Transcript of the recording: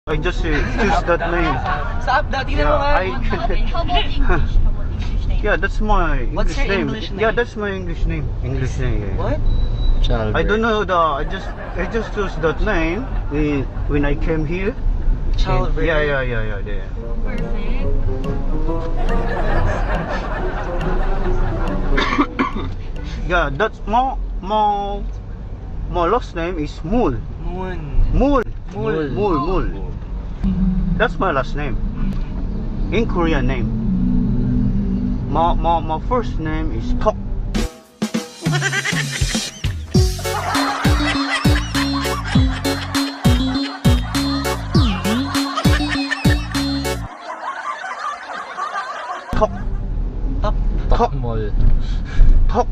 I just choose that name. Sa app dati na Yeah, mga. How about English? How about English name? Yeah, that's my English What's your name. English Yeah, name? that's my English name. English name. Yeah. What? I don't know I just chose that name when I came here. Chalbert. Yeah. Perfect. Yeah, that's my last name is Mul. Moon. Mul. That's my last name. In Korean name. My first name is Tok. Tok. Top. Tok. Mall. Tok.